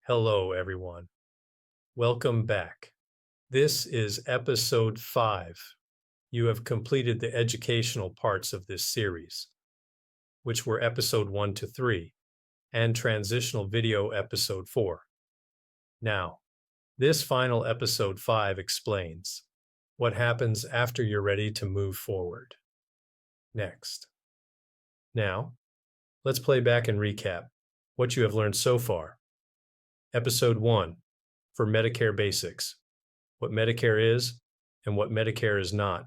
Hello, everyone. Welcome back. This is episode 5. You have completed the educational parts of this series, which were episode 1 to 3 and transitional video episode 4. Now, this final episode 5 explains what happens after you're ready to move forward. Next. Now, let's play back and recap what you have learned so far. Episode 1 for Medicare basics, what Medicare is and what Medicare is not.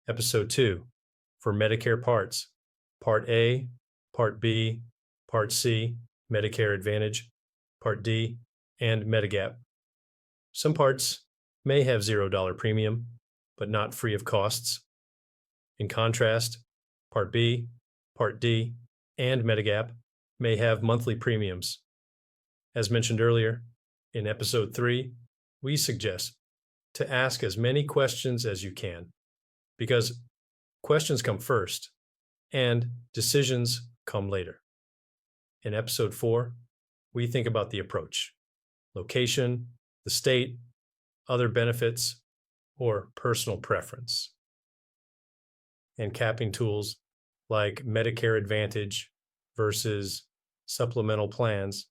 Episode 2 for Medicare parts, Part A, Part B, Part C, Medicare Advantage, Part D, and Medigap. Some parts may have $0 premium, but not free of costs. In contrast, Part B, Part D, and Medigap may have monthly premiums. As mentioned earlier, in episode 3, we suggest to ask as many questions as you can, because questions come first and decisions come later. In episode 4, we think about the approach, location, the state, other benefits, or personal preference. And capping tools like Medicare Advantage versus supplemental plans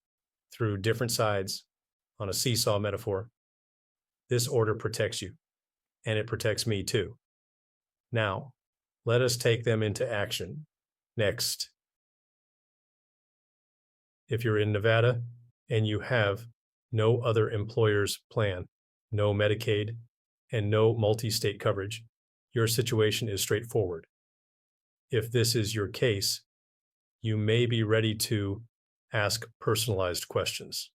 through different sides on a seesaw metaphor. This order protects you, and it protects me too. Now, let us take them into action. Next. If you're in Nevada and you have no other employer's plan, no Medicaid, and no multi-state coverage, your situation is straightforward. If this is your case, you may be ready to ask personalized questions.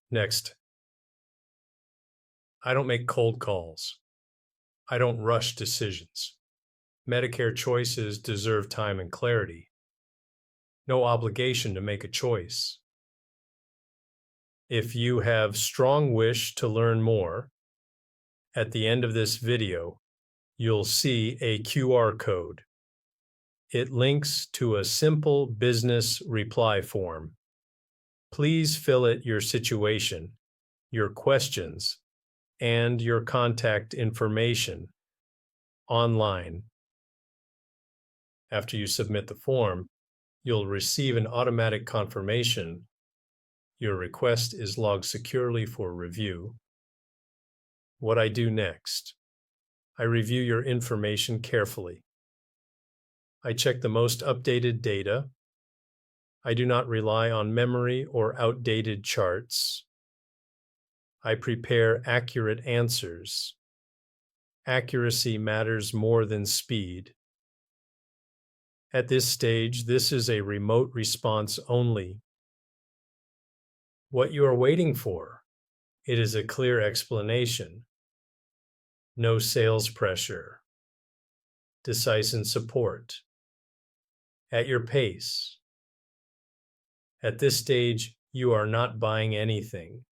Next. I don't make cold calls. I don't rush decisions. Medicare choices deserve time and clarity. No obligation to make a choice. If you have strong wish to learn more, at the end of this video, you'll see a QR code. It links to a simple business reply form. Please fill it your situation, your questions, and your contact information online. After you submit the form, you'll receive an automatic confirmation. Your request is logged securely for review. What I do next: I review your information carefully. I check the most updated data. I do not rely on memory or outdated charts. I prepare accurate answers. Accuracy matters more than speed. At this stage, this is a remote response only. What you are waiting for, it is a clear explanation. No sales pressure. Decisive support. At your pace. At this stage, you are not buying anything.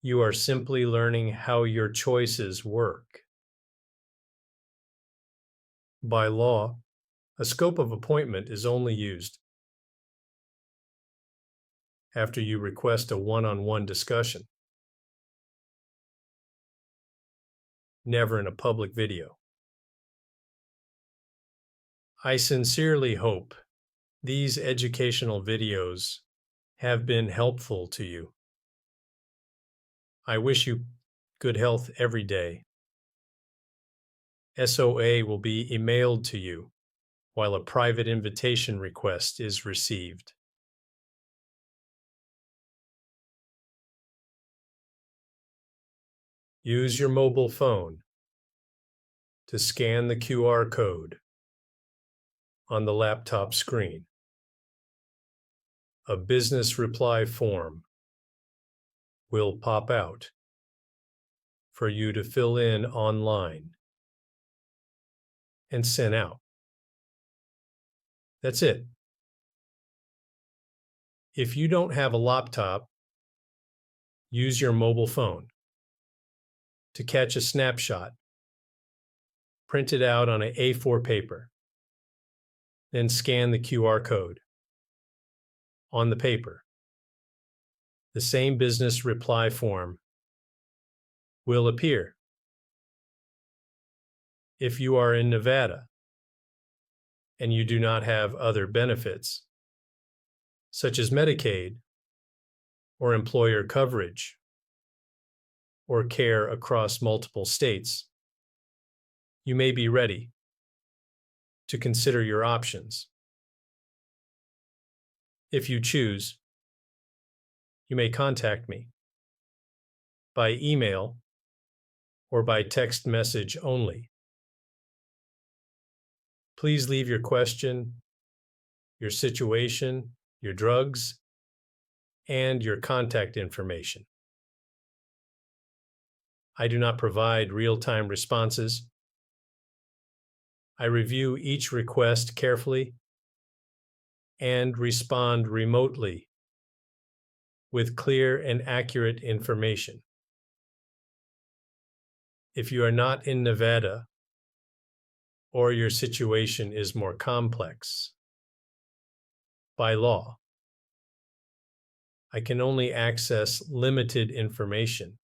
You are simply learning how your choices work. By law, a scope of appointment is only used after you request a one-on-one discussion, never in a public video. I sincerely hope these educational videos have been helpful to you. I wish you good health every day. SOA will be emailed to you while a private invitation request is received. Use your mobile phone to scan the QR code on the laptop screen. A business reply form will pop out for you to fill in online and send out. That's it. If you don't have a laptop, use your mobile phone to catch a snapshot. Print it out on an A4 paper. Then scan the QR code on the paper the same business reply form will appear. If you are in Nevada and you do not have other benefits, such as Medicaid or employer coverage or care across multiple states, you may be ready to consider your options. If you choose, you may contact me by email or by text message only. Please leave your question, your situation, your drugs, and your contact information. I do not provide real-time responses. I review each request carefully and respond remotely with clear and accurate information. If you are not in Nevada or your situation is more complex, by law, I can only access limited information,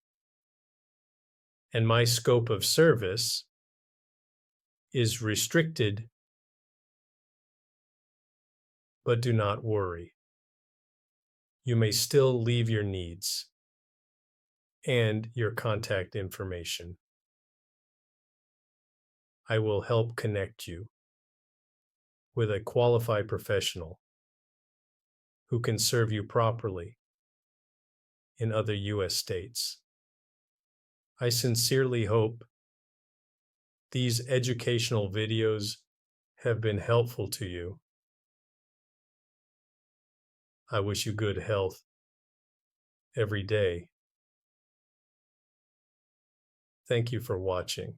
and my scope of service is restricted. But do not worry. You may still leave your needs and your contact information. I will help connect you with a qualified professional who can serve you properly in other U.S. states. I sincerely hope these educational videos have been helpful to you. I wish you good health every day. Thank you for watching.